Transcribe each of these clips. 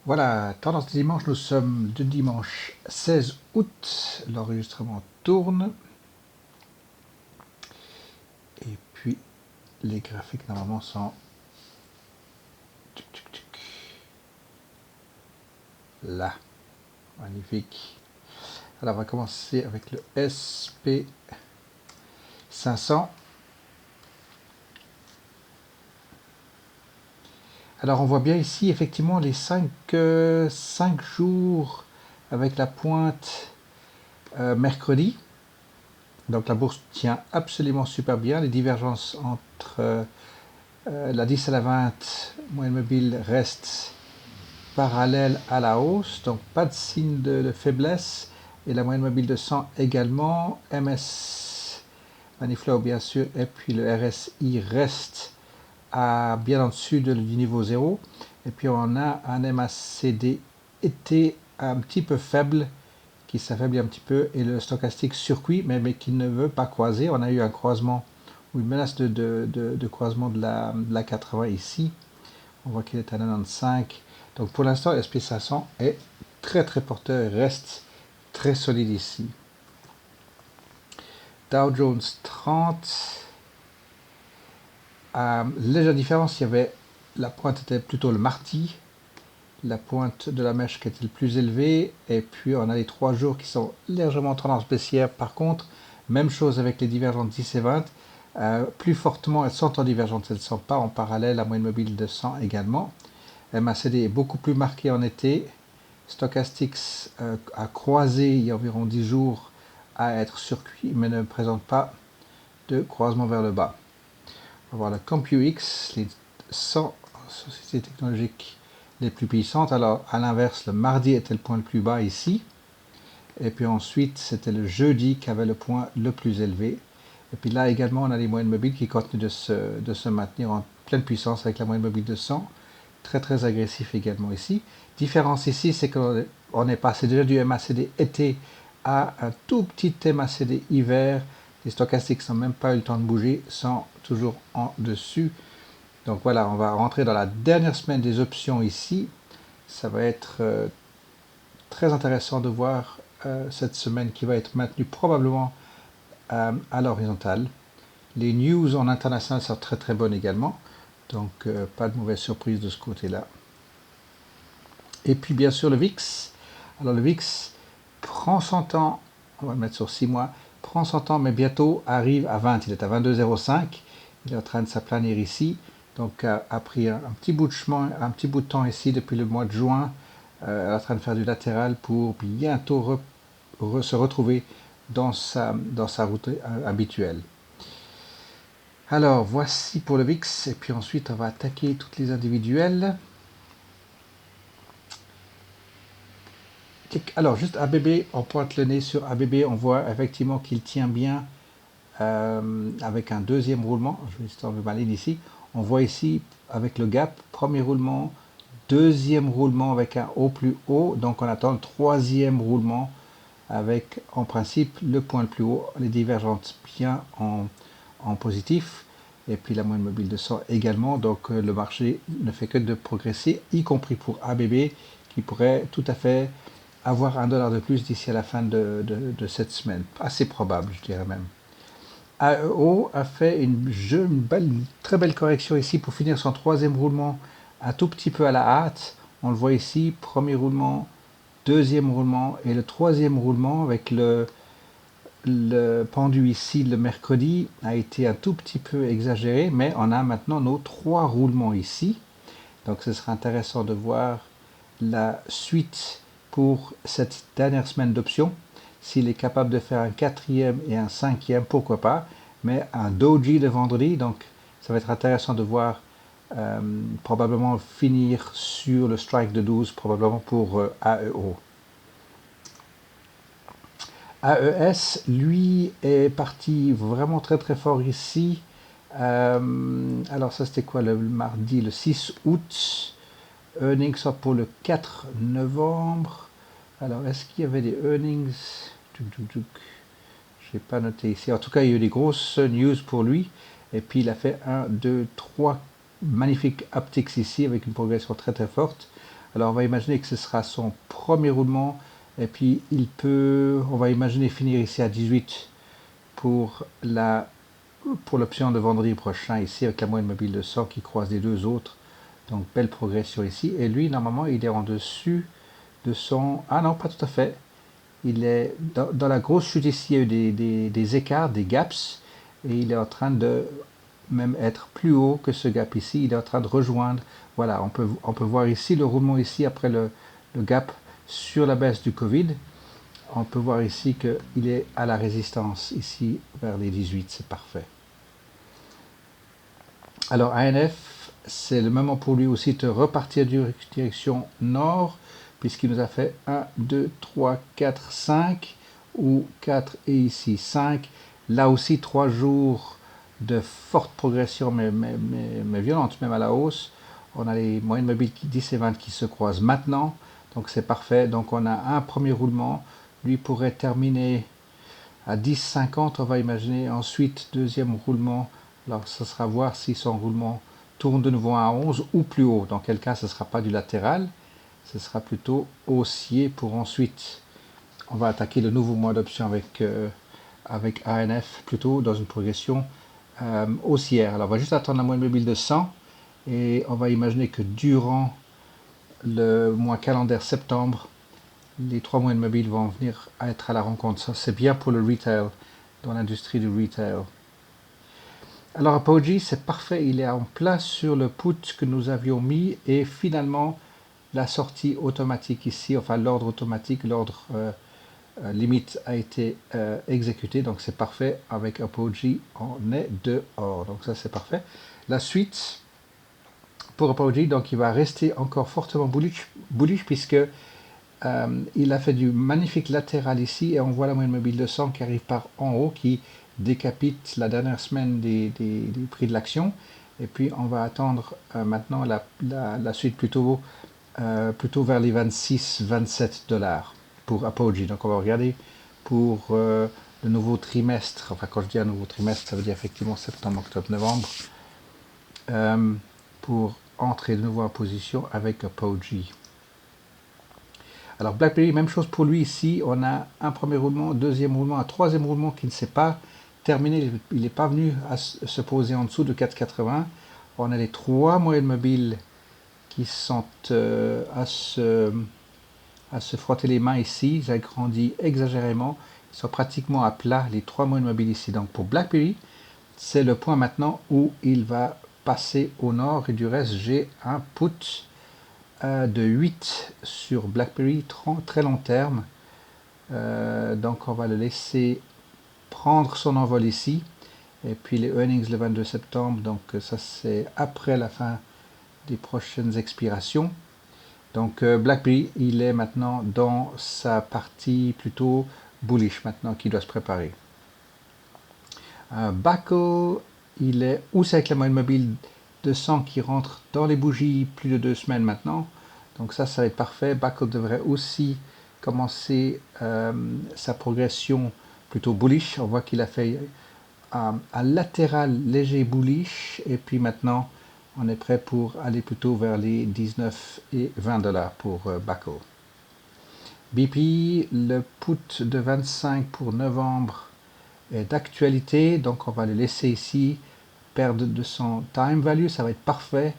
Voilà, tendance de dimanche, nous sommes de dimanche 16 août, l'enregistrement tourne, et puis les graphiques normalement sont là, magnifique. Alors on va commencer avec le SP500. Alors on voit bien ici effectivement les 5 jours avec la pointe mercredi. Donc la bourse tient absolument super bien. Les divergences entre la 10 à la 20 moyenne mobile restent parallèles à la hausse. Donc pas de signe de faiblesse. Et la moyenne mobile de 100 également. MS Maniflow bien sûr. Et puis le RSI reste bien en dessus du niveau 0. Et puis on a un MACD été un petit peu faible qui s'affaiblit un petit peu, et le stochastique circuit, mais qui ne veut pas croiser. On a eu un croisement, ou une menace de croisement de la 80 ici. On voit qu'il est à 95. Donc pour l'instant, SP500 est très très porteur, reste très solide ici. Dow Jones 30. Légère différence, il y avait la pointe était plutôt le mardi, la pointe de la mèche qui était le plus élevée, et puis on a les 3 jours qui sont légèrement tendance baissière. Par contre, même chose avec les divergentes 10 et 20, plus fortement elles sont en divergente, elles ne sont pas en parallèle, la moyenne mobile de 100 également. MACD est beaucoup plus marqué en été, Stochastics a croisé il y a environ 10 jours à être circuit, mais ne présente pas de croisement vers le bas. On va voir la CompuX, les 100 sociétés technologiques les plus puissantes. Alors, à l'inverse, le mardi était le point le plus bas ici. Et puis ensuite, c'était le jeudi qui avait le point le plus élevé. Et puis là également, on a les moyennes mobiles qui continuent de se maintenir en pleine puissance avec la moyenne mobile de 100. Très très agressif également ici. Différence ici, c'est qu'on est passé déjà du MACD été à un tout petit MACD hiver. Les stochastiques n'ont même pas eu le temps de bouger, sont toujours en dessus. Donc voilà, on va rentrer dans la dernière semaine des options ici. Ça va être très intéressant de voir cette semaine qui va être maintenue probablement à l'horizontale. Les news en international sont très très bonnes également. Donc pas de mauvaise surprise de ce côté-là. Et puis bien sûr le VIX. Alors le VIX prend son temps, on va le mettre sur 6 mois, prend son temps mais bientôt arrive à 20. Il est à 22,05. Il est en train de s'aplanir ici. Donc a pris un petit bout de chemin, un petit bout de temps ici depuis le mois de juin. Elle est en train de faire du latéral pour bientôt se retrouver dans sa route habituelle. Alors voici pour le VIX, et puis ensuite on va attaquer toutes les individuelles. Alors juste ABB, on pointe le nez sur ABB, on voit effectivement qu'il tient bien avec un deuxième roulement. Je vais histoire de m'aligner ici. On voit ici avec le gap, premier roulement, deuxième roulement avec un haut plus haut, donc on attend le troisième roulement avec en principe le point le plus haut, les divergentes bien en positif, et puis la moyenne mobile de 100 également. Donc le marché ne fait que de progresser, y compris pour ABB qui pourrait tout à fait avoir $1 de plus d'ici à la fin de cette semaine. Assez probable, je dirais même. AEO a fait une très belle correction ici pour finir son troisième roulement un tout petit peu à la hâte. On le voit ici, premier roulement, deuxième roulement et le troisième roulement avec le pendu ici le mercredi a été un tout petit peu exagéré, mais on a maintenant nos 3 roulements ici. Donc ce sera intéressant de voir la suite pour cette dernière semaine d'options. S'il est capable de faire un quatrième et un cinquième, pourquoi pas, mais un doji le vendredi, donc ça va être intéressant de voir probablement finir sur le strike de 12, probablement pour AEO. AES, lui, est parti vraiment très très fort ici. Alors ça c'était quoi le mardi, le 6 août. Earnings sont pour le 4 novembre. Alors est-ce qu'il y avait des earnings? Je n'ai pas noté ici. En tout cas, il y a eu des grosses news pour lui. Et puis il a fait 1, 2, 3 magnifiques upticks ici avec une progression très très forte. Alors on va imaginer que ce sera son premier roulement et puis on va imaginer finir ici à 18 pour l'option de vendredi prochain ici avec la moyenne mobile de 100 qui croise les deux autres. Donc belle progression ici. Et lui normalement il est en dessus de son... Ah non, pas tout à fait. Il est dans la grosse chute ici, il y a eu des écarts, des gaps, et il est en train de même être plus haut que ce gap ici. Il est en train de rejoindre. Voilà, on peut voir ici le roulement ici après le gap sur la baisse du Covid. On peut voir ici qu'il est à la résistance ici vers les 18, c'est parfait. Alors ANF, c'est le moment pour lui aussi de repartir direction nord, puisqu'il nous a fait 1, 2, 3, 4, 5, ou 4 et ici 5. Là aussi 3 jours de forte progression, mais violente, même à la hausse. On a les moyennes mobiles 10 et 20 qui se croisent maintenant, donc c'est parfait. Donc on a un premier roulement, lui pourrait terminer à 10,50, on va imaginer. Ensuite, deuxième roulement, alors ce sera voir si son roulement tourne de nouveau à 11 ou plus haut. Dans quel cas, ce ne sera pas du latéral, ce sera plutôt haussier pour ensuite. On va attaquer le nouveau mois d'option avec ANF, plutôt dans une progression haussière. Alors on va juste attendre la moyenne mobile de 100 et on va imaginer que durant le mois calendaire septembre, les 3 moyennes mobiles vont venir à être à la rencontre. Ça, c'est bien pour le retail, dans l'industrie du retail. Alors, Apogee, c'est parfait. Il est en place sur le put que nous avions mis et finalement, la sortie automatique ici, enfin l'ordre automatique, l'ordre limite a été exécuté. Donc, c'est parfait. Avec Apogee, on est dehors. Donc, ça, c'est parfait. La suite pour Apogee, donc, il va rester encore fortement bullish puisque il a fait du magnifique latéral ici et on voit la moyenne mobile de 100 qui arrive par en haut, qui décapite la dernière semaine des prix de l'action. Et puis on va attendre maintenant la suite plutôt vers les 26-27 dollars pour Apogee. Donc on va regarder pour le nouveau trimestre. Enfin, quand je dis un nouveau trimestre, ça veut dire effectivement septembre, octobre, novembre. Pour entrer de nouveau en position avec Apogee. Alors BlackBerry, même chose pour lui ici, on a un premier roulement, deuxième roulement, un troisième roulement qui ne s'est pas terminé, il n'est pas venu à se poser en dessous de 4,80. On a les 3 moyennes mobiles qui sont à se frotter les mains ici, j'agrandis exagérément, ils sont pratiquement à plat, les 3 moyennes mobiles ici. Donc pour BlackBerry, c'est le point maintenant où il va passer au nord et du reste j'ai un put de 8 sur BlackBerry, très long terme. Donc on va le laisser prendre son envol ici. Et puis les earnings le 22 septembre, donc ça c'est après la fin des prochaines expirations. Donc BlackBerry, il est maintenant dans sa partie plutôt bullish maintenant qui doit se préparer. Buckle, il est aussi avec la moyenne mobile de 100 qui rentre dans les bougies plus de 2 semaines maintenant. Donc ça va être parfait. Buckle devrait aussi commencer sa progression plutôt bullish. On voit qu'il a fait un latéral léger bullish. Et puis maintenant, on est prêt pour aller plutôt vers les 19 et 20 dollars pour Buckle. BP, le put de 25 pour novembre est d'actualité. Donc on va le laisser ici perdre de son time value. Ça va être parfait.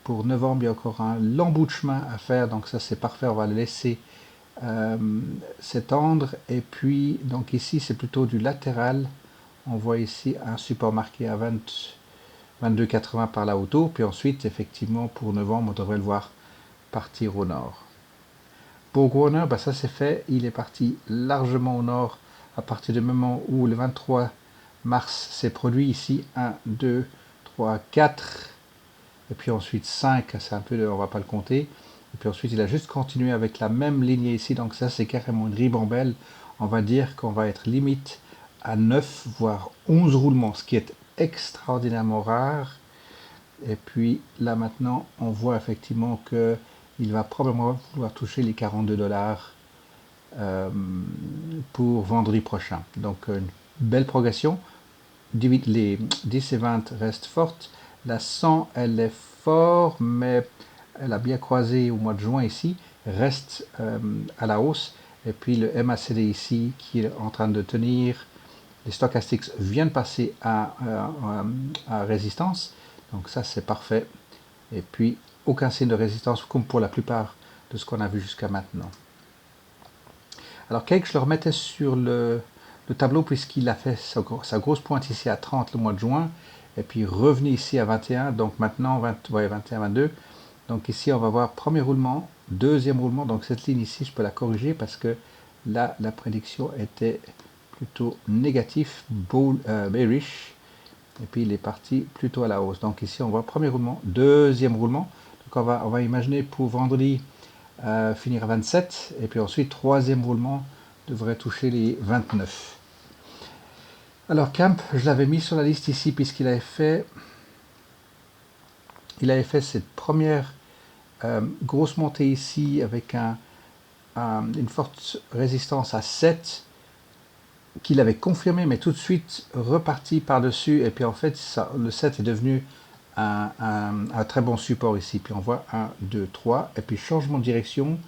Pour novembre, il y a encore un long bout de chemin à faire, donc ça c'est parfait, on va le laisser s'étendre. Et puis, donc ici c'est plutôt du latéral. On voit ici un support marqué à 22,80 par la auto. Puis ensuite, effectivement, pour novembre, on devrait le voir partir au nord. Pour Warner, bah ça c'est fait, il est parti largement au nord à partir du moment où le 23 mars s'est produit ici. 1, 2, 3, 4. Et puis ensuite 5, c'est un peu, on va pas le compter. Et puis ensuite il a juste continué avec la même lignée ici, donc ça c'est carrément une ribambelle. On va dire qu'on va être limite à 9 voire 11 roulements, ce qui est extraordinairement rare. Et puis là maintenant on voit effectivement que il va probablement vouloir toucher les 42 dollars pour vendredi prochain. Donc une belle progression. Les 10 et 20 restent fortes. La 100, elle est forte, mais elle a bien croisé au mois de juin ici, reste à la hausse. Et puis le MACD ici qui est en train de tenir. Les stochastiques viennent passer à résistance. Donc ça c'est parfait. Et puis aucun signe de résistance comme pour la plupart de ce qu'on a vu jusqu'à maintenant. Alors Cake, je le remettais sur le tableau puisqu'il a fait sa grosse pointe ici à 30 le mois de juin. Et puis revenu ici à 21. Donc maintenant 21, 22. Donc ici on va voir premier roulement, deuxième roulement. Donc cette ligne ici je peux la corriger parce que là la prédiction était plutôt négatif, bearish, et puis il est parti plutôt à la hausse. Donc ici on voit premier roulement, deuxième roulement. Donc on va imaginer pour vendredi finir à 27, et puis ensuite troisième roulement devrait toucher les 29. Alors Camp, je l'avais mis sur la liste ici puisqu'il avait fait cette première grosse montée ici avec une forte résistance à 7 qu'il avait confirmé, mais tout de suite reparti par-dessus. Et puis en fait, le 7 est devenu un très bon support ici. Puis on voit 1, 2, 3. Et puis changement de direction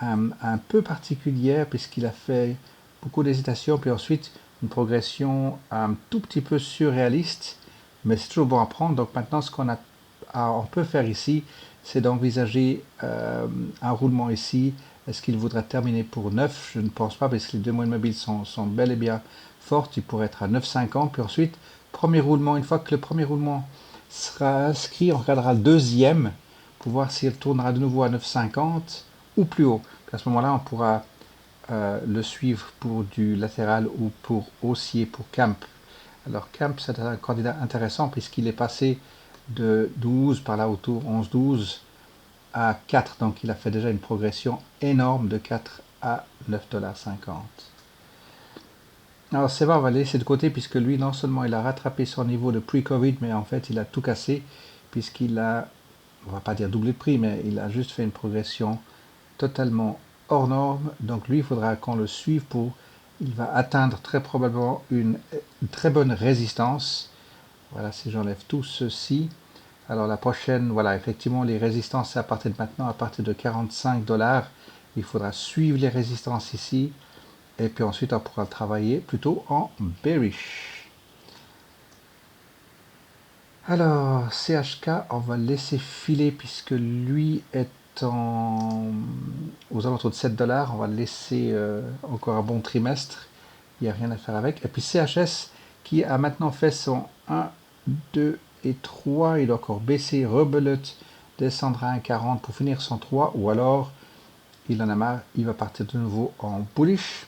un peu particulière puisqu'il a fait beaucoup d'hésitation. Puis ensuite, une progression un tout petit peu surréaliste. Mais c'est toujours bon à prendre. Donc maintenant, ce on peut faire ici, c'est d'envisager un roulement ici. Est-ce qu'il voudra terminer pour 9? Je ne pense pas parce que les deux moyennes mobiles sont bel et bien fortes. Il pourrait être à 9,50. Puis ensuite, premier roulement. Une fois que le premier roulement sera inscrit, on regardera le deuxième pour voir si elle tournera de nouveau à 9,50 ou plus haut. Puis à ce moment-là, on pourra le suivre pour du latéral ou pour haussier, pour Camp. Alors Camp, c'est un candidat intéressant puisqu'il est passé de 12 par là autour, 11-12 à 4. Donc il a fait déjà une progression énorme de 4 à 9,50 $. Alors c'est vrai, on va le laisser de côté puisque lui, non seulement il a rattrapé son niveau de pre-Covid, mais en fait il a tout cassé puisqu'il a, on va pas dire doublé de prix, mais il a juste fait une progression totalement hors norme. Donc lui, il faudra qu'on le suive il va atteindre très probablement une très bonne résistance. Voilà, si j'enlève tout ceci. Alors la prochaine, voilà, effectivement, les résistances, c'est à partir de maintenant, à partir de 45 $. Il faudra suivre les résistances ici. Et puis ensuite, on pourra travailler plutôt en bearish. Alors, CHK, on va le laisser filer puisque lui est aux alentours de 7 $. On va le laisser encore un bon trimestre. Il n'y a rien à faire avec. Et puis CHS qui a maintenant fait son 1, 2 et 3. Il doit encore baisser, rebelote, descendre à 1,40 pour finir son 3. Ou alors, il en a marre, il va partir de nouveau en bullish.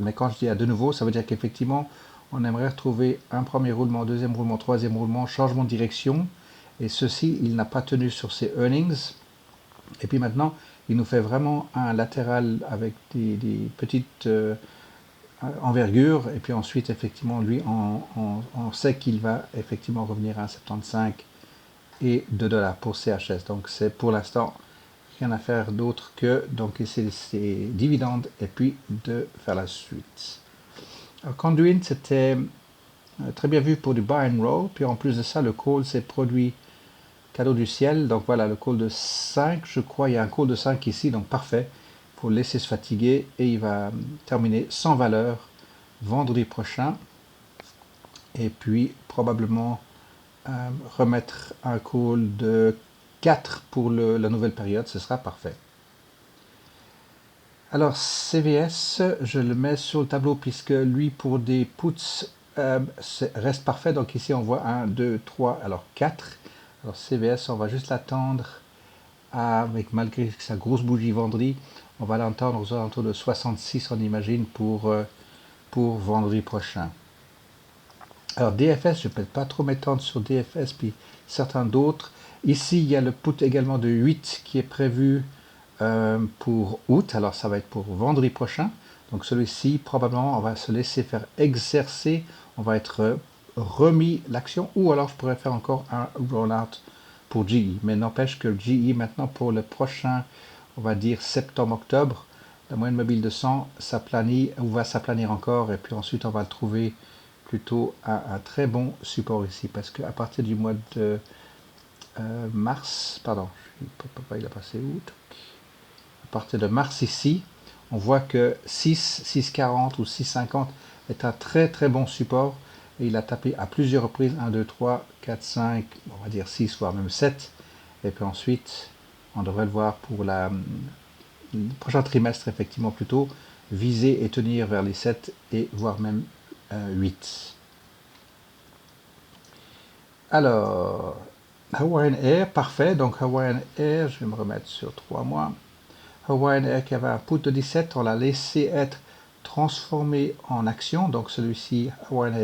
Mais quand je dis à de nouveau, ça veut dire qu'effectivement, on aimerait retrouver un premier roulement, deuxième roulement, troisième roulement, changement de direction. Et ceci, il n'a pas tenu sur ses earnings. Et puis maintenant, il nous fait vraiment un latéral avec des petites envergures. Et puis ensuite, effectivement, lui, on sait qu'il va effectivement revenir à 75 et 2 $ pour CHS. Donc c'est pour l'instant rien à faire d'autre que donc essayer ses dividendes et puis de faire la suite. Alors, Conduit, c'était très bien vu pour du buy and roll. Puis en plus de ça, le call s'est produit cadeau du ciel. Donc voilà, le call de 5, je crois, il y a un call de 5 ici, donc parfait. Il faut le laisser se fatiguer et il va terminer sans valeur vendredi prochain. Et puis probablement remettre un call de 4 pour la nouvelle période, ce sera parfait. Alors CVS, je le mets sur le tableau puisque lui pour des puts reste parfait. Donc ici on voit 1, 2, 3, alors 4. Alors CVS, on va juste l'attendre avec malgré sa grosse bougie vendredi, on va l'attendre aux alentours de 66 on imagine pour vendredi prochain. Alors DFS, je ne peux pas trop m'étendre sur DFS puis certains d'autres. Ici il y a le put également de 8 qui est prévu pour août, alors ça va être pour vendredi prochain. Donc celui-ci, probablement, on va se laisser faire exercer, on va être remis l'action, ou alors je pourrais faire encore un rollout pour GE. Mais n'empêche que GE, maintenant pour le prochain, on va dire septembre-octobre, la moyenne mobile de 100 s'aplanit, ou va s'aplanir encore, et puis ensuite on va le trouver plutôt à un très bon support ici, parce qu'à partir du mois de mars, pardon, il a passé où? À partir de mars ici, on voit que 6, 6,40 ou 6,50 est un très très bon support et il a tapé à plusieurs reprises 1, 2, 3, 4, 5, on va dire 6 voire même 7 et puis ensuite on devrait le voir pour le prochain trimestre effectivement plutôt viser et tenir vers les 7 et voire même 8. Alors Hawaiian Air, parfait, donc Hawaiian Air, je vais me remettre sur 3 mois. Hawaiian Air qui avait un put de 17, on l'a laissé être transformé en action, donc celui-ci, Hawaiian Air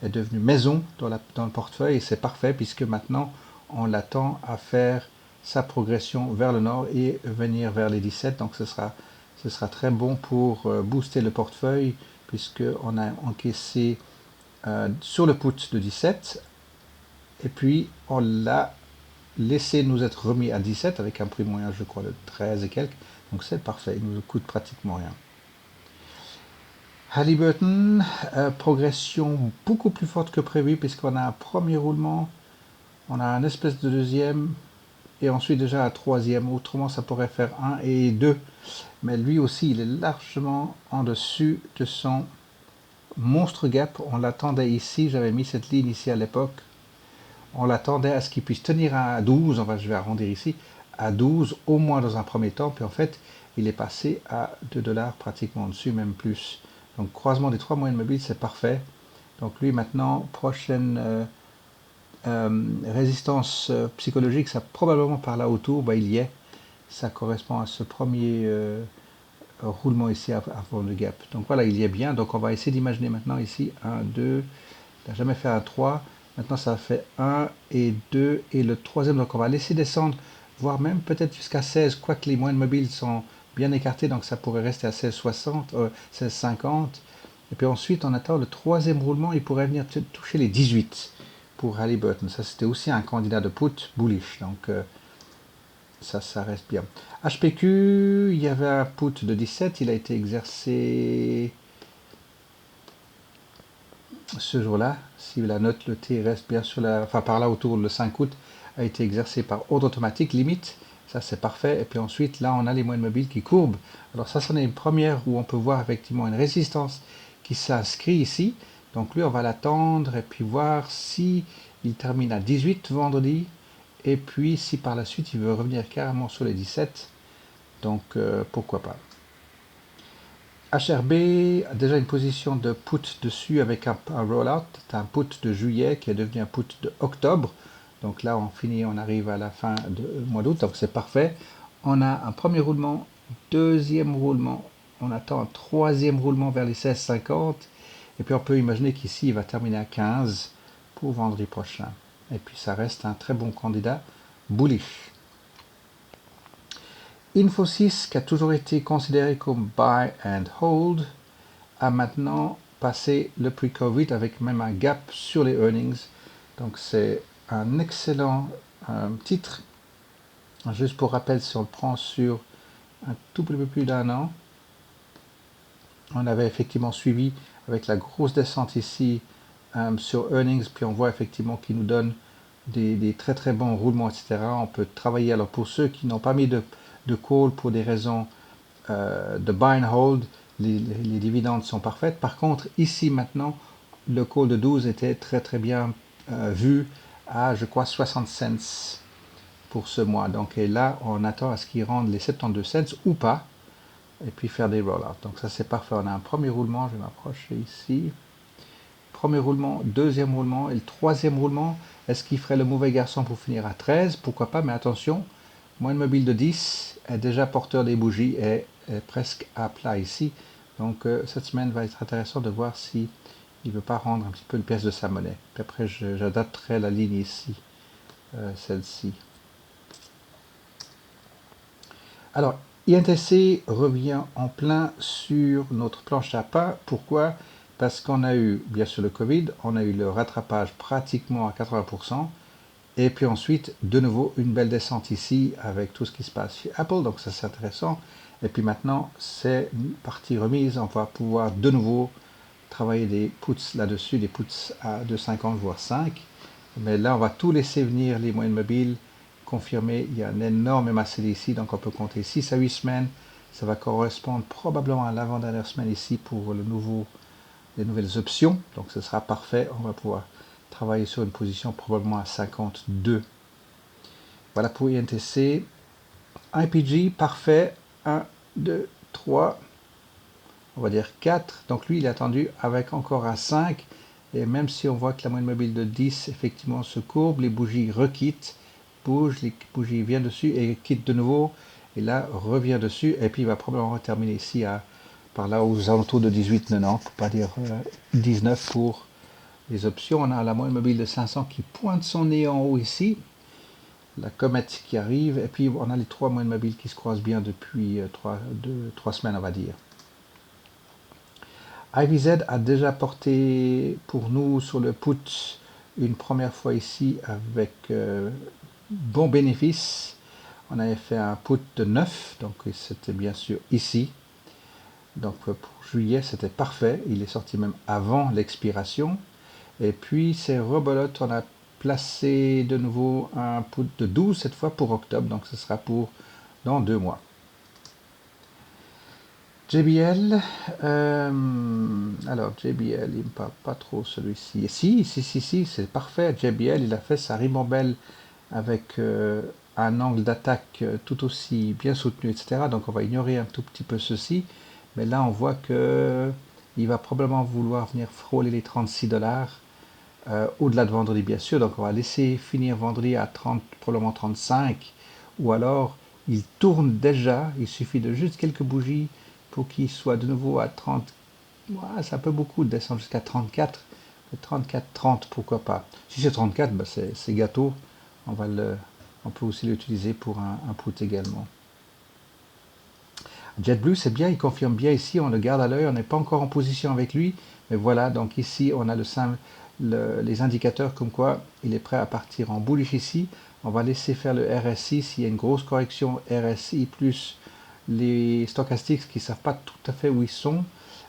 est devenu maison dans le portefeuille et c'est parfait puisque maintenant on l'attend à faire sa progression vers le nord et venir vers les 17, donc ce sera très bon pour booster le portefeuille puisqu'on a encaissé sur le put de 17 et puis on l'a laissé nous être remis à 17 avec un prix moyen je crois de 13 et quelques, donc c'est parfait, il nous coûte pratiquement rien. Halliburton, progression beaucoup plus forte que prévu puisqu'on a un premier roulement, on a un espèce de deuxième et ensuite déjà un troisième, autrement ça pourrait faire 1 et 2, mais lui aussi il est largement en dessus de son monstre gap, on l'attendait ici, j'avais mis cette ligne ici à l'époque, on l'attendait à ce qu'il puisse tenir à 12, enfin je vais arrondir ici, à 12 au moins dans un premier temps, puis en fait il est passé à 2 dollars pratiquement dessus, même plus. Donc croisement des trois moyennes mobiles, c'est parfait. Donc lui maintenant, prochaine résistance psychologique, ça probablement par là autour, bah, il y est. Ça correspond à ce premier roulement ici avant le gap. Donc voilà, il y est bien. Donc on va essayer d'imaginer maintenant ici 1, 2, il n'a jamais fait un 3. Maintenant ça fait 1 et 2 et le troisième. Donc on va laisser descendre, voire même peut-être jusqu'à 16, quoique les moyennes mobiles sont bien écartés, donc ça pourrait rester à 16,60, 16,50. Et puis ensuite, on attend le troisième roulement, il pourrait venir toucher les 18 pour Halliburton. Ça, c'était aussi un candidat de put bullish, donc ça reste bien. HPQ, il y avait un put de 17, il a été exercé ce jour-là. Si la note, le T reste bien sur enfin par là autour le 5 août, a été exercé par ordre automatique, limite. Ça, c'est parfait. Et puis ensuite, là, on a les moyennes mobiles qui courbent. Alors ça, c'en est une première où on peut voir effectivement une résistance qui s'inscrit ici. Donc lui, on va l'attendre et puis voir si il termine à 18 vendredi. Et puis, si par la suite, il veut revenir carrément sur les 17. Donc, pourquoi pas. HRB a déjà une position de put dessus avec un rollout. C'est un put de juillet qui est devenu un put de octobre. Donc là, on finit, on arrive à la fin du mois d'août, donc c'est parfait. On a un premier roulement, deuxième roulement, on attend un troisième roulement vers les 16,50. Et puis on peut imaginer qu'ici, il va terminer à 15 pour vendredi prochain. Et puis ça reste un très bon candidat bullish. Infosys, qui a toujours été considéré comme buy and hold, a maintenant passé le pre-Covid avec même un gap sur les earnings. Donc c'est un excellent titre. Juste pour rappel, si on le prend sur un tout petit peu plus d'un an, on avait effectivement suivi avec la grosse descente ici sur earnings, puis on voit effectivement qu'il nous donne des très très bons roulements, etc. On peut travailler, alors pour ceux qui n'ont pas mis de call pour des raisons de buy and hold, les dividendes sont parfaites. Par contre, ici maintenant, le call de 12 était très très bien vu à, je crois, 60 cents pour ce mois. Donc et là, on attend à ce qu'ils rendent les 72 cents ou pas, et puis faire des rollouts. Donc ça c'est parfait. On a un premier roulement, je vais m'approcher ici. Premier roulement, deuxième roulement, et le troisième roulement, est-ce qu'il ferait le mauvais garçon pour finir à 13? Pourquoi pas, mais attention, moyenne mobile de 10 est déjà porteur des bougies et est presque à plat ici. Donc cette semaine va être intéressant de voir si il ne veut pas rendre un petit peu une pièce de sa monnaie. Puis après, j'adapterai la ligne ici, celle-ci. Alors, INTC revient en plein sur notre planche à pain. Pourquoi? Parce qu'on a eu, bien sûr, le Covid, on a eu le rattrapage pratiquement à 80%, et puis ensuite, de nouveau, une belle descente ici avec tout ce qui se passe chez Apple, donc ça c'est intéressant. Et puis maintenant, c'est une partie remise, on va pouvoir de nouveau travailler des puts là-dessus, des puts à 2,50 voire 5. Mais là, on va tout laisser venir, les moyennes mobiles, confirmer. Il y a un énorme MACD ici, donc on peut compter 6 à 8 semaines. Ça va correspondre probablement à l'avant-dernière semaine ici pour les nouvelles options. Donc ce sera parfait. On va pouvoir travailler sur une position probablement à 52. Voilà pour INTC. IPG, parfait. 1, 2, 3, on va dire 4. Donc lui, il est attendu avec encore un 5. Et même si on voit que la moyenne mobile de 10, effectivement, se courbe, les bougies requittent, bougent, les bougies viennent dessus et quittent de nouveau. Et là, revient dessus. Et puis, il va probablement terminer ici par là aux alentours de 18,90, pour pas dire 19 pour les options. On a la moyenne mobile de 500 qui pointe son nez en haut ici. La comète qui arrive. Et puis, on a les trois moyennes mobiles qui se croisent bien depuis 3 semaines, on va dire. IVZ a déjà porté pour nous sur le put une première fois ici avec bon bénéfice. On avait fait un put de 9, donc c'était bien sûr ici. Donc pour juillet, c'était parfait. Il est sorti même avant l'expiration. Et puis c'est rebelote, on a placé de nouveau un put de 12 cette fois pour octobre, donc ce sera pour dans 2 mois. JBL, alors JBL, il me parle pas trop celui-ci. Si, c'est parfait. JBL, il a fait sa ribambelle avec un angle d'attaque tout aussi bien soutenu, etc. Donc on va ignorer un tout petit peu ceci. Mais là, on voit que il va probablement vouloir venir frôler les 36 dollars au-delà de vendredi, bien sûr. Donc on va laisser finir vendredi à 30, probablement 35. Ou alors, il tourne déjà. Il suffit de juste quelques bougies pour qu'il soit de nouveau à 30. Ouais, c'est un peu beaucoup de descendre jusqu'à 34. 34, 30, pourquoi pas. Si c'est 34, bah c'est gâteau. On peut aussi l'utiliser pour un put également. JetBlue, c'est bien, il confirme bien ici, on le garde à l'œil, on n'est pas encore en position avec lui, mais voilà, donc ici on a les indicateurs comme quoi il est prêt à partir en bullish ici. On va laisser faire le RSI, s'il y a une grosse correction RSI plus les stochastiques qui ne savent pas tout à fait où ils sont,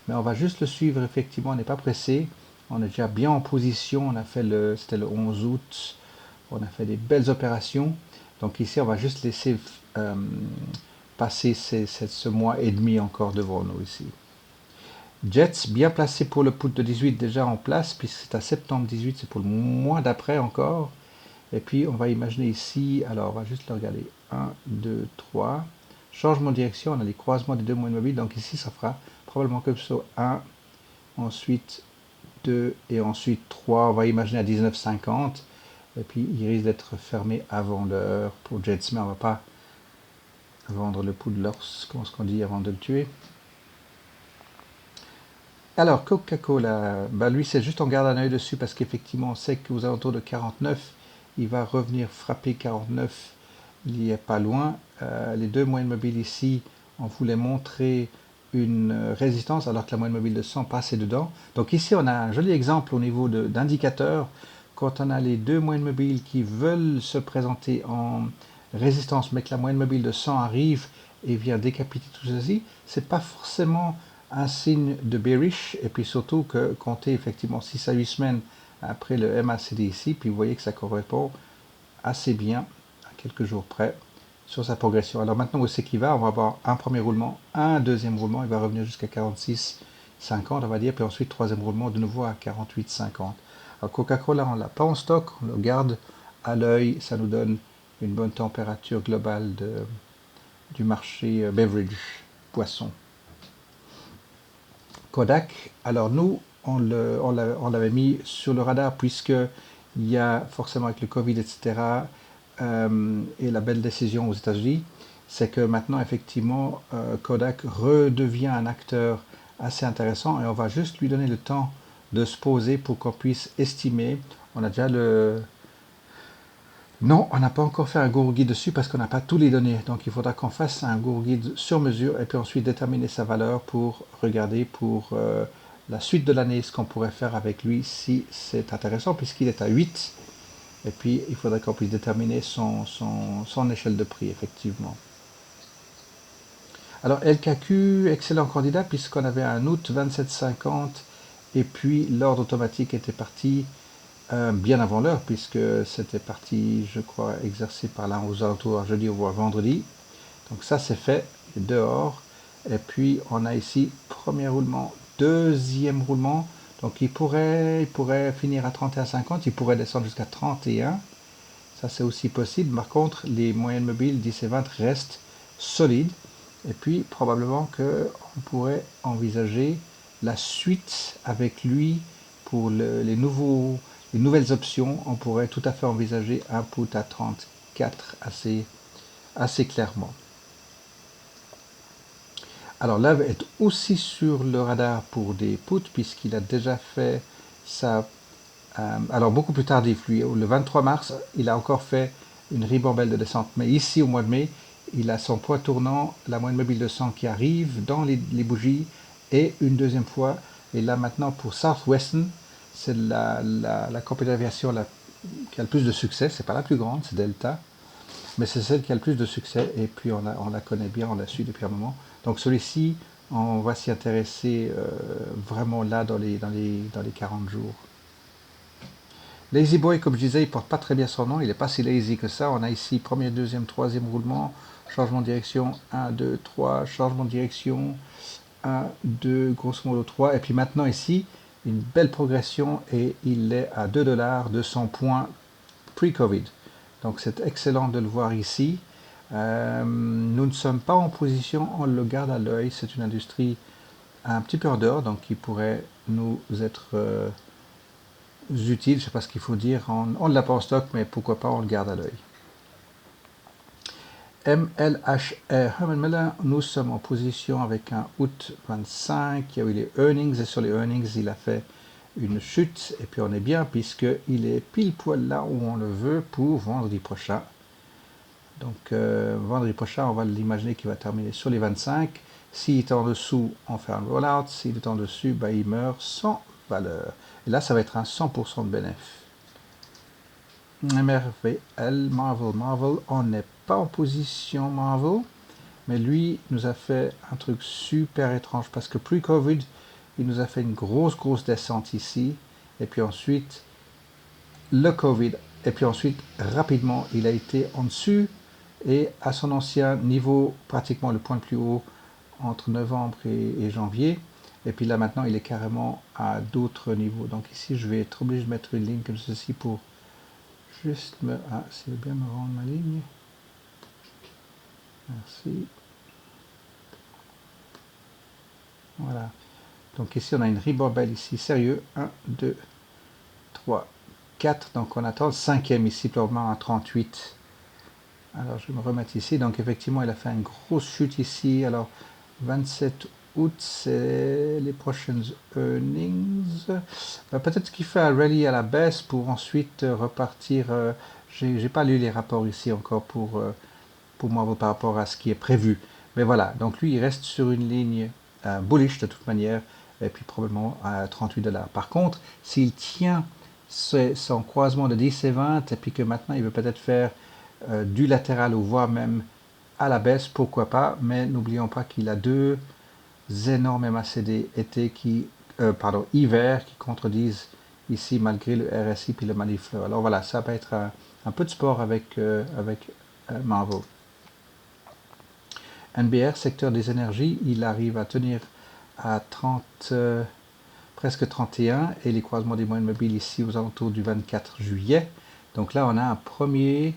mais on va juste le suivre effectivement, on n'est pas pressé, on est déjà bien en position, c'était le 11 août, on a fait des belles opérations, donc ici on va juste laisser passer ce mois et demi encore devant nous ici. Jets, bien placé pour le put de 18 déjà en place, puisque c'est à septembre 18, c'est pour le mois d'après encore. Et puis on va imaginer ici, alors on va juste le regarder, 1, 2, 3, changement de direction, on a les croisements des deux moyennes mobiles, donc ici ça fera probablement comme ça, 1, ensuite 2 et ensuite 3, on va imaginer à 19,50, et puis il risque d'être fermé avant l'heure pour Jets, mais on ne va pas vendre le put de l'ours, comment ce qu'on dit avant de le tuer. Alors, Coca-Cola, bah lui, c'est juste on garde un œil dessus parce qu'effectivement, on sait qu'aux alentours de 49, il va revenir frapper 49, il n'y est pas loin. Les deux moyennes mobiles ici, on voulait montrer une résistance alors que la moyenne mobile de 100 passait dedans. Donc ici, on a un joli exemple au niveau d'indicateurs. Quand on a les deux moyennes mobiles qui veulent se présenter en résistance, mais que la moyenne mobile de 100 arrive et vient décapiter tout ceci, c'est pas forcément un signe de bearish, et puis surtout que compter effectivement 6 à 8 semaines après le MACD ici, puis vous voyez que ça correspond assez bien, à quelques jours près, sur sa progression. Alors maintenant, où c'est qu'il va? On va avoir un premier roulement, un deuxième roulement, il va revenir jusqu'à 46,50, on va dire, puis ensuite troisième roulement de nouveau à 48,50. Alors Coca-Cola, on l'a pas en stock, on le garde à l'œil, ça nous donne une bonne température globale du marché beverage, poisson. Kodak, alors nous, on l'avait mis sur le radar puisque il y a forcément avec le Covid, etc., et la belle décision aux États-Unis, c'est que maintenant, effectivement, Kodak redevient un acteur assez intéressant et on va juste lui donner le temps de se poser pour qu'on puisse estimer. On a déjà Non, on n'a pas encore fait un Google Guide dessus parce qu'on n'a pas tous les données. Donc il faudra qu'on fasse un Google Guide sur mesure et puis ensuite déterminer sa valeur pour regarder pour la suite de l'année ce qu'on pourrait faire avec lui si c'est intéressant puisqu'il est à 8. Et puis il faudrait qu'on puisse déterminer son échelle de prix effectivement. Alors LKQ, excellent candidat puisqu'on avait un août 27,50 et puis l'ordre automatique était parti bien avant l'heure, puisque c'était parti, je crois, exercer par là aux alentours jeudi ou vendredi. Donc ça c'est fait, dehors. Et puis on a ici premier roulement, deuxième roulement. Donc il pourrait finir à 31,50, il pourrait descendre jusqu'à 31. Ça c'est aussi possible. Par contre, les moyennes mobiles 10 et 20 restent solides. Et puis probablement qu'on pourrait envisager la suite avec lui pour les nouvelles options. On pourrait tout à fait envisager un put à 34 assez clairement. Alors Love est aussi sur le radar pour des puts puisqu'il a déjà fait sa... alors beaucoup plus tardif lui, le 23 mars, il a encore fait une ribambelle de descente. Mais ici au mois de mai, il a son point tournant, la moyenne mobile de 100 qui arrive dans les bougies et une deuxième fois. Et là maintenant pour Southwestern, c'est la compagnie d'aviation qui a le plus de succès. C'est pas la plus grande, c'est Delta. Mais c'est celle qui a le plus de succès et puis on la connaît bien, on l'a su depuis un moment. Donc celui-ci, on va s'y intéresser vraiment là dans les 40 jours. Lazy Boy, comme je disais, il porte pas très bien son nom, il n'est pas si lazy que ça. On a ici premier, deuxième, troisième roulement, changement de direction, 1, 2, 3, changement de direction, 1, 2, grosso modo 3. Et puis maintenant ici, une belle progression et il est à 2 dollars, 200 points pre-Covid. Donc c'est excellent de le voir ici. Nous ne sommes pas en position, on le garde à l'œil. C'est une industrie un petit peu en dehors, donc qui pourrait nous être utile. Je ne sais pas ce qu'il faut dire. On ne l'a pas en stock, mais pourquoi pas, on le garde à l'œil. MLHR, nous sommes en position avec un août 25. Il y a eu les earnings et sur les earnings, il a fait une chute. Et puis on est bien puisqu'il est pile poil là où on le veut pour vendredi prochain. Donc vendredi prochain, on va l'imaginer qu'il va terminer sur les 25. S'il est en dessous, on fait un rollout. S'il est en dessus, bah, il meurt sans valeur. Et là, ça va être un 100% de bénéfice. MRVL, Marvel, on n'est pas en position Marvel, mais lui nous a fait un truc super étrange parce que pre-Covid, il nous a fait une grosse descente ici, et puis ensuite le Covid, et puis ensuite rapidement il a été en dessus et à son ancien niveau, pratiquement le point le plus haut entre novembre et janvier. Et puis là maintenant il est carrément à d'autres niveaux. Donc ici je vais être obligé de mettre une ligne comme ceci pour juste me... Ah, s'il veut bien me rendre ma ligne. Merci. Voilà. Donc ici on a une ribambelle ici, sérieux. 1, 2, 3, 4. Donc on attend le cinquième ici, probablement à 38. Alors je vais me remettre ici. Donc effectivement il a fait une grosse chute ici. Alors 27 août, c'est les prochaines earnings. Peut-être qu'il fait un rallye à la baisse pour ensuite repartir. J'ai pas lu les rapports ici encore pour moi par rapport à ce qui est prévu. Mais voilà, donc lui il reste sur une ligne bullish de toute manière, et puis probablement à 38 dollars. Par contre, s'il tient son croisement de 10 et 20, et puis que maintenant il veut peut-être faire du latéral ou voire même à la baisse, pourquoi pas, mais n'oublions pas qu'il a deux énormes MACD hiver qui contredisent ici malgré le RSI puis le Manifleur. Alors voilà, ça va être un peu de sport avec Marvel. NBR, secteur des énergies, il arrive à tenir à 30, presque 31 et les croisements des moyennes mobiles ici aux alentours du 24 juillet. Donc là, on a un premier,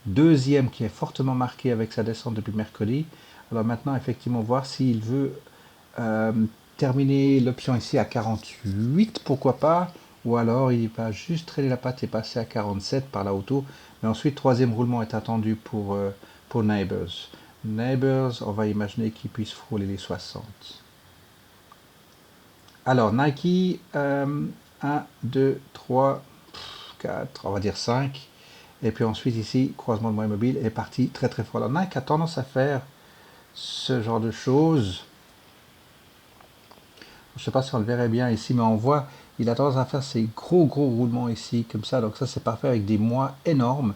deuxième qui est fortement marqué avec sa descente depuis mercredi. Alors maintenant, effectivement, voir s'il veut terminer l'option ici à 48, pourquoi pas, ou alors il va juste traîner la patte et passer à 47 par là autour. Mais ensuite, troisième roulement est attendu pour Neighbors. Neighbors, on va imaginer qu'il puisse frôler les 60. Alors, Nike, 1, 2, 3, 4, on va dire 5. Et puis ensuite, ici, croisement de moyenne mobile est parti très très fort. Alors, Nike a tendance à faire ce genre de choses. Je ne sais pas si on le verrait bien ici, mais on voit, il a tendance à faire ces gros roulements ici, comme ça. Donc ça, c'est parfait avec des mois énormes.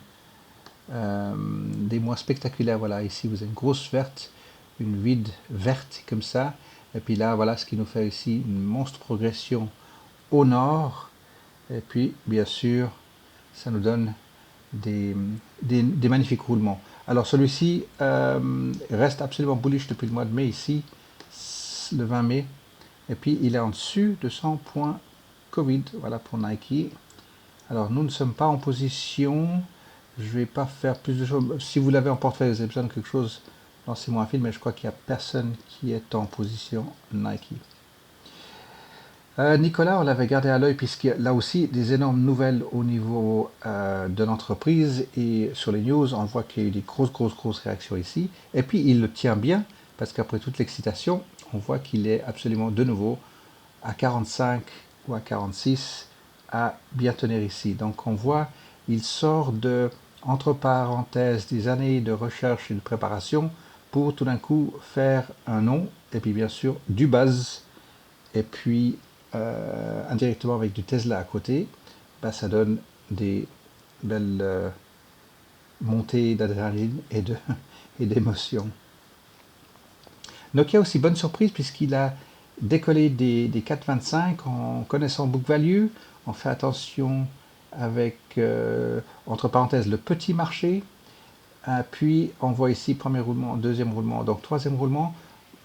Des mois spectaculaires. Voilà, ici, vous avez une grosse verte, une vide verte, comme ça. Et puis là, voilà ce qui nous fait ici une monstre progression au nord. Et puis, bien sûr, ça nous donne des magnifiques roulements. Alors celui-ci reste absolument bullish depuis le mois de mai ici, le 20 mai. Et puis il est en dessus de 100 points Covid, voilà pour Nike. Alors nous ne sommes pas en position, je ne vais pas faire plus de choses. Si vous l'avez en portefeuille, vous avez besoin de quelque chose, lancez-moi un film, mais je crois qu'il n'y a personne qui est en position Nike. Nicolas, on l'avait gardé à l'œil puisqu'il y a là aussi des énormes nouvelles au niveau de l'entreprise et sur les news, on voit qu'il y a eu des grosses réactions ici. Et puis il le tient bien parce qu'après toute l'excitation, on voit qu'il est absolument de nouveau à 45 ou à 46 à bien tenir ici. Donc on voit, il sort de, entre parenthèses, des années de recherche et de préparation pour tout d'un coup faire un nom et puis bien sûr du buzz et puis indirectement avec du Tesla à côté, bah, ça donne des belles montées d'adrénaline et d'émotion. Nokia aussi, bonne surprise puisqu'il a décollé des 4,25 en connaissant book value. On fait attention avec, entre parenthèses, le petit marché. Puis on voit ici premier roulement, deuxième roulement, donc troisième roulement.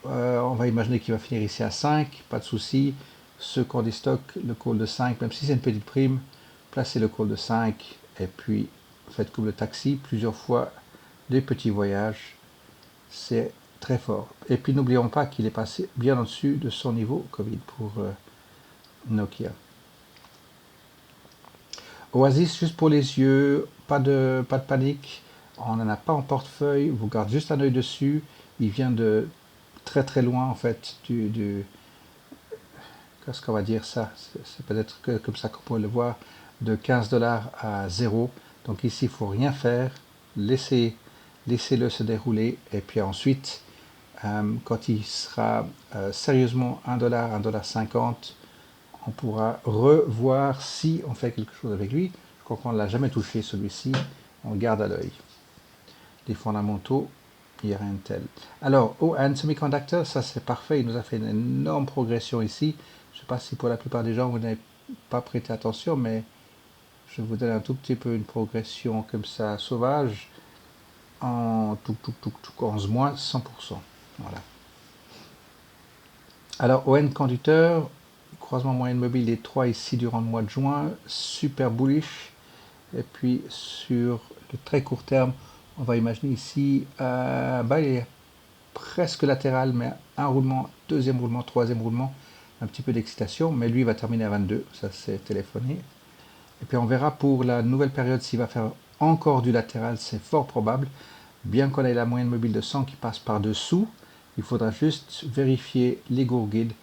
On va imaginer qu'il va finir ici à 5, pas de souci. Ceux qui ont des stocks, le call de 5, même si c'est une petite prime, placez le call de 5 et puis faites comme le taxi plusieurs fois des petits voyages. C'est très fort. Et puis n'oublions pas qu'il est passé bien au-dessus de son niveau Covid pour Nokia. Oasis, juste pour les yeux, pas de panique. On n'en a pas en portefeuille, vous gardez juste un œil dessus. Il vient de très loin en fait qu'est-ce qu'on va dire ça, c'est peut-être que comme ça qu'on pourrait le voir, de 15 dollars à 0. Donc ici il ne faut rien faire, laissez-le se dérouler et puis ensuite quand il sera sérieusement 1 dollar, 1,50 $, on pourra revoir si on fait quelque chose avec lui. Je crois qu'on ne l'a jamais touché celui-ci, on le garde à l'œil. Les fondamentaux, il n'y a rien de tel. Alors, ON Semiconductor, ça c'est parfait, il nous a fait une énorme progression ici. Je ne sais pas si pour la plupart des gens vous n'avez pas prêté attention, mais je vous donne un tout petit peu une progression comme ça, sauvage, en 11 mois, 100%. Voilà. Alors, ON conducteur, croisement moyenne mobile des 3 ici durant le mois de juin, super bullish. Et puis sur le très court terme, on va imaginer ici, il est presque latéral, mais un roulement, deuxième roulement, troisième roulement, un petit peu d'excitation, mais lui va terminer à 22, ça c'est téléphoné. Et puis on verra pour la nouvelle période s'il va faire encore du latéral, c'est fort probable. Bien qu'on ait la moyenne mobile de 100 qui passe par-dessous, il faudra juste vérifier les gourguides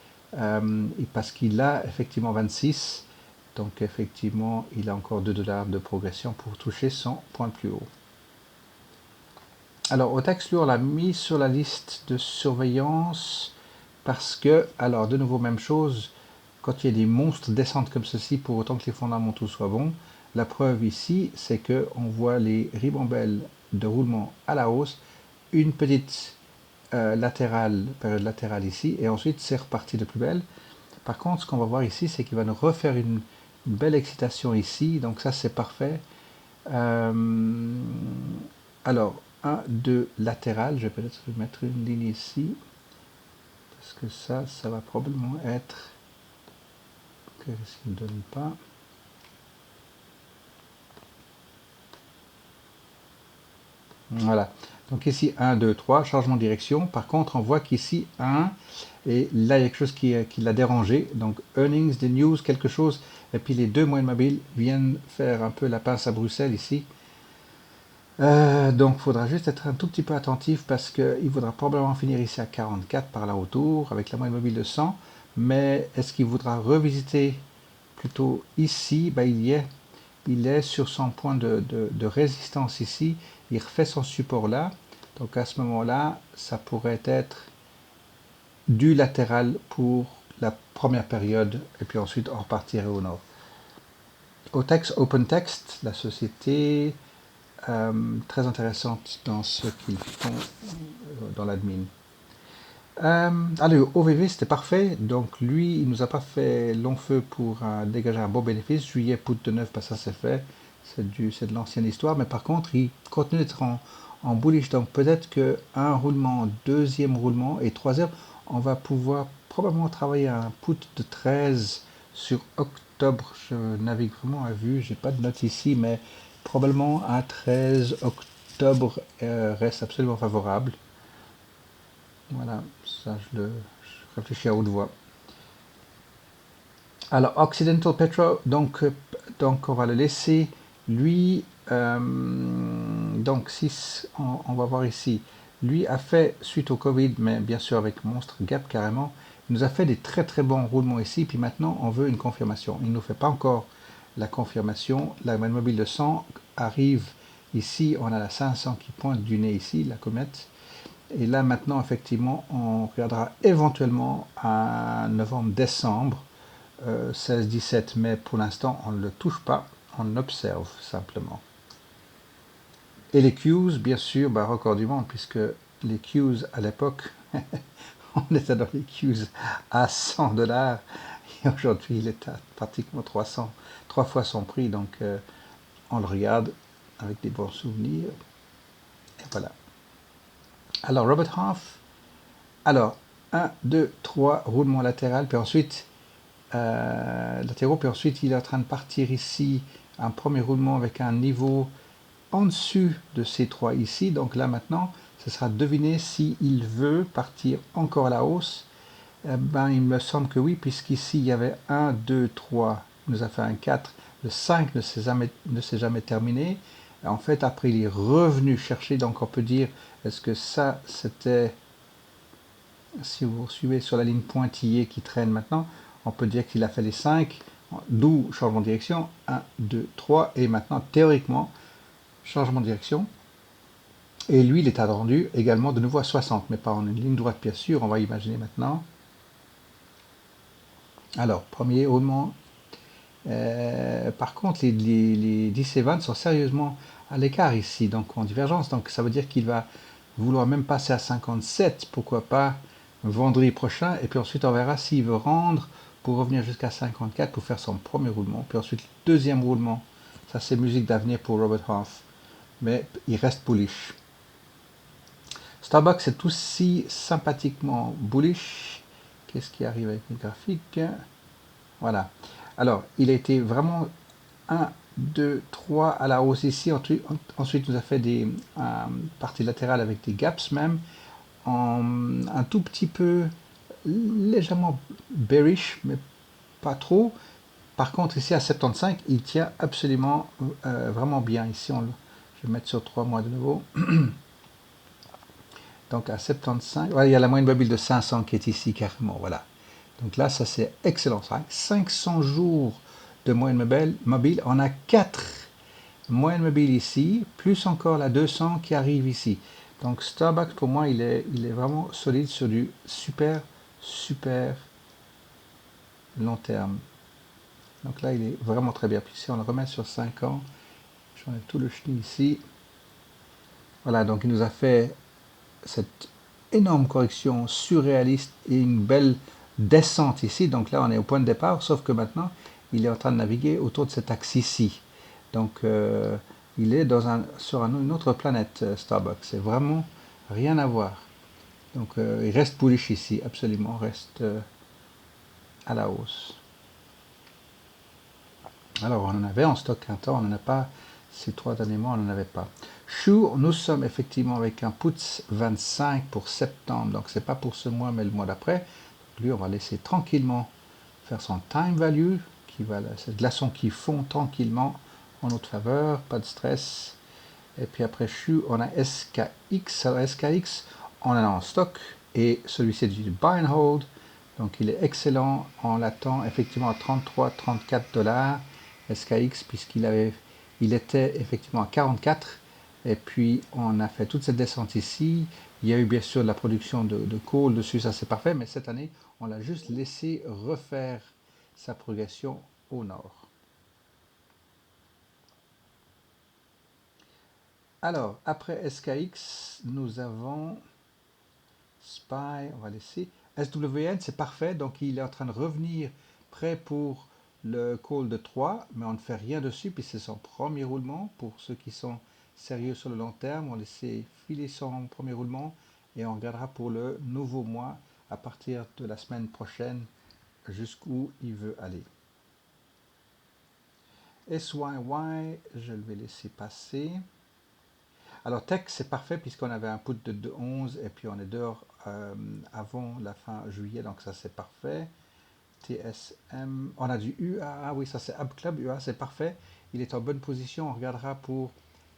parce qu'il a effectivement 26. Donc effectivement, il a encore 2 dollars de progression pour toucher 100 points plus haut. Alors, Otex, lui, on l'a mis sur la liste de surveillance parce que, alors, de nouveau, même chose, quand il y a des monstres descentes comme ceci, pour autant que les fondamentaux soient bons, la preuve ici, c'est que on voit les ribambelles de roulement à la hausse, une petite période latérale ici, et ensuite c'est reparti de plus belle. Par contre, ce qu'on va voir ici, c'est qu'il va nous refaire une belle excitation ici, donc ça c'est parfait. Alors, 1, 2, latéral, je vais peut-être mettre une ligne ici, parce que ça va probablement être... Qu'est-ce qu'il ne donne pas? Voilà. Donc ici, 1, 2, 3, changement de direction. Par contre, on voit qu'ici, 1, et là, il y a quelque chose qui l'a dérangé. Donc, earnings, des news, quelque chose. Et puis, les deux moyennes mobiles viennent faire un peu la pince à Bruxelles ici. Donc, il faudra juste être un tout petit peu attentif parce qu'il voudra probablement finir ici à 44 par là autour, avec la moyenne mobile de 100. Mais est-ce qu'il voudra revisiter plutôt ici? Il est sur son point de résistance ici, il refait son support là, donc à ce moment-là, ça pourrait être du latéral pour la première période, et puis ensuite on repartirait au nord. Otex OpenText, la société très intéressante dans ce qu'ils font dans l'admin. Alors, OVV, c'était parfait. Donc, lui, il nous a pas fait long feu pour dégager un bon bénéfice. Juillet, août de 9, bah, ça c'est fait. C'est de l'ancienne histoire. Mais par contre, il continue d'être en bullish. Donc, peut-être que un roulement, deuxième roulement et troisième, on va pouvoir probablement travailler un put de 13 sur octobre. Je navigue vraiment à vue. J'ai pas de note ici, mais probablement un 13 octobre reste absolument favorable. Voilà, ça je réfléchis à haute voix. Alors, Occidental Petro, donc on va le laisser. Lui, donc si on va voir ici, lui a fait suite au Covid, mais bien sûr avec Monstre Gap carrément, il nous a fait des très très bons roulements ici, puis maintenant on veut une confirmation. Il ne nous fait pas encore la confirmation. La moyenne mobile de 100 arrive ici, on a la 500 qui pointe du nez ici, la comète. Et là, maintenant, effectivement, on regardera éventuellement à novembre-décembre, 16-17, mais pour l'instant, on ne le touche pas, on observe simplement. Et les Qs, bien sûr, bah, record du monde, puisque les Qs à l'époque, on était dans les Qs à 100 dollars, et aujourd'hui, il est à pratiquement 300, trois fois son prix, donc on le regarde avec des bons souvenirs, et voilà. Alors, Robert Half, alors, un 2 3 roulement latéral, puis ensuite latéraux, puis ensuite il est en train de partir ici, un premier roulement avec un niveau en dessus de ces trois ici. Donc là maintenant, ce sera de deviner s'il veut partir encore à la hausse. Ben, il me semble que oui, puisqu'ici il y avait un 2 3 il nous a fait un 4, le 5 ne s'est jamais terminé. En fait, après il est revenu chercher, donc on peut dire, est-ce que ça c'était si vous suivez sur la ligne pointillée qui traîne maintenant, on peut dire qu'il a fait les 5, d'où changement de direction, 1, 2, 3, et maintenant, théoriquement, changement de direction. Et lui, il est attendu également de nouveau à 60, mais pas en une ligne droite, bien sûr, on va imaginer maintenant. Alors, premier roulement. Par contre, les 10 et 20 sont sérieusement à l'écart ici, donc en divergence. Donc ça veut dire qu'il va vouloir même passer à 57, pourquoi pas vendredi prochain, et puis ensuite on verra s'il veut rendre pour revenir jusqu'à 54 pour faire son premier roulement, puis ensuite le deuxième roulement. Ça c'est musique d'avenir pour Robert Half, mais il reste bullish. Starbucks est aussi sympathiquement bullish. Qu'est-ce qui arrive avec les graphiques? Voilà. Alors, il a été vraiment 1, 2, 3 à la hausse ici. Ensuite, il nous a fait des parties latérales avec des gaps même. Un tout petit peu légèrement bearish, mais pas trop. Par contre, ici à 75, il tient absolument vraiment bien. Ici, je vais mettre sur 3 mois de nouveau. Donc à 75, voilà, il y a la moyenne mobile de 500 qui est ici carrément. Voilà. Donc là, ça c'est excellent. 500 jours de moyenne mobile. On a 4 moyennes mobiles ici, plus encore la 200 qui arrive ici. Donc Starbucks, pour moi, il est vraiment solide sur du super, super long terme. Donc là, il est vraiment très bien. Puis si on le remet sur 5 ans, j'enlève tout le chenille ici. Voilà, donc il nous a fait cette énorme correction surréaliste et une belle descente ici. Donc là, on est au point de départ, sauf que maintenant, il est en train de naviguer autour de cet axe ici. Donc, il est sur une autre planète, Starbucks. C'est vraiment rien à voir. Donc, il reste bullish ici, absolument, reste à la hausse. Alors, on en avait en stock un temps, on n'en a pas, ces 3 derniers mois, on n'en avait pas. Shure, nous sommes effectivement avec un put 25 pour septembre, donc c'est pas pour ce mois, mais le mois d'après. Lui, on va laisser tranquillement faire son time value, c'est glaçon qui fond tranquillement en notre faveur, pas de stress. Et puis après Shure, on a SKX. Alors SKX, on en a en stock, et celui-ci est du buy and hold, donc il est excellent, on l'attend effectivement à 33-34 dollars. SKX, il était effectivement à 44, et puis on a fait toute cette descente ici. Il y a eu bien sûr de la production de coal dessus, ça c'est parfait, mais cette année on l'a juste laissé refaire sa progression au nord. Alors après SKX, nous avons SPY, on va laisser. SWN, c'est parfait, donc il est en train de revenir prêt pour le call de 3, mais on ne fait rien dessus, puis c'est son premier roulement. Pour ceux qui sont sérieux sur le long terme, on laisse filer son premier roulement et on regardera pour le nouveau mois à partir de la semaine prochaine jusqu'où il veut aller. SYY, je le vais laisser passer. Alors Tech, c'est parfait puisqu'on avait un put de 11 et puis on est dehors avant la fin juillet, donc ça c'est parfait. TSM, on a du UA, oui ça c'est Hub Club, UA c'est parfait. Il est en bonne position, on regardera pour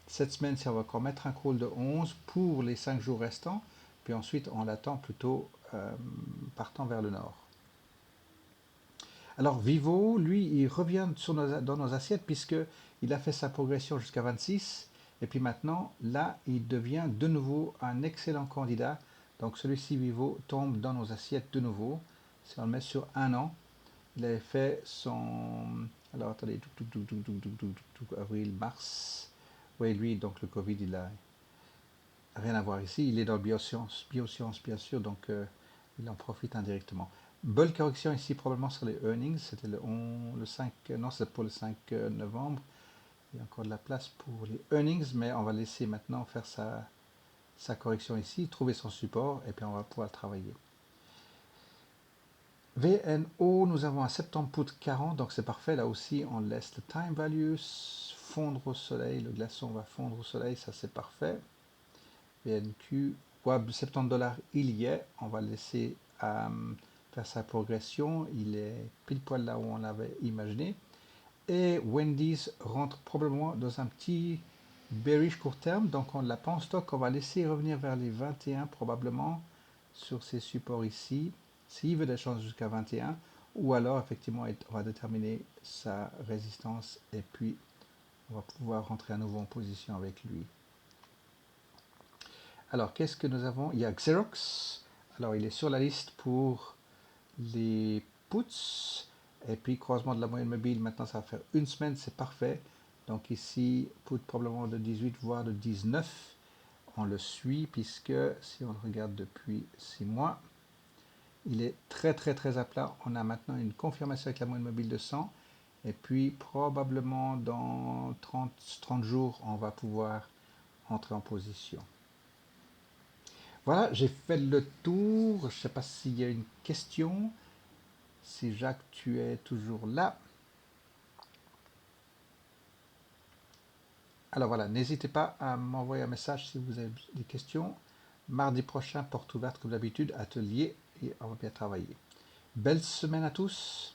cette semaine si on va encore mettre un call de 11 pour les 5 jours restants. Puis ensuite on l'attend plutôt partant vers le nord. Alors Vivo, lui, il revient dans nos assiettes puisqu'il a fait sa progression jusqu'à 26. Et puis maintenant, là, il devient de nouveau un excellent candidat. Donc celui-ci, Vivo, tombe dans nos assiettes de nouveau. Si on le met sur un an, il avait fait son... Alors attendez, avril, mars. Oui, lui, donc le Covid, il a rien à voir ici. Il est dans le biosciences bien sûr, donc il en profite indirectement. Bonne correction ici probablement sur les earnings, c'était le 5, non c'est pour le 5 novembre. Il y a encore de la place pour les earnings, mais on va laisser maintenant faire sa correction ici, trouver son support et puis on va pouvoir travailler. VNO, nous avons un septembre put 40, donc c'est parfait. Là aussi, on laisse le time values fondre au soleil. Le glaçon va fondre au soleil, ça c'est parfait. VNQ, WAB 70 $, il y est. On va le laisser faire sa progression. Il est pile poil là où on l'avait imaginé. Et Wendy's rentre probablement dans un petit bearish court terme. Donc on ne l'a pas en stock. On va laisser revenir vers les 21 probablement sur ces supports ici. S'il veut des chances jusqu'à 21. Ou alors effectivement on va déterminer sa résistance. Et puis on va pouvoir rentrer à nouveau en position avec lui. Alors, qu'est-ce que nous avons? Il y a Xerox. Alors, il est sur la liste pour les puts. Et puis, croisement de la moyenne mobile, maintenant, ça va faire une semaine, c'est parfait. Donc ici, put probablement de 18, voire de 19. On le suit, puisque si on le regarde depuis 6 mois, il est très, très, très à plat. On a maintenant une confirmation avec la moyenne mobile de 100. Et puis, probablement dans 30 jours, on va pouvoir entrer en position. Voilà, j'ai fait le tour. Je ne sais pas s'il y a une question. Si Jacques, tu es toujours là. Alors voilà, n'hésitez pas à m'envoyer un message si vous avez des questions. Mardi prochain, porte ouverte comme d'habitude, atelier et on va bien travailler. Belle semaine à tous.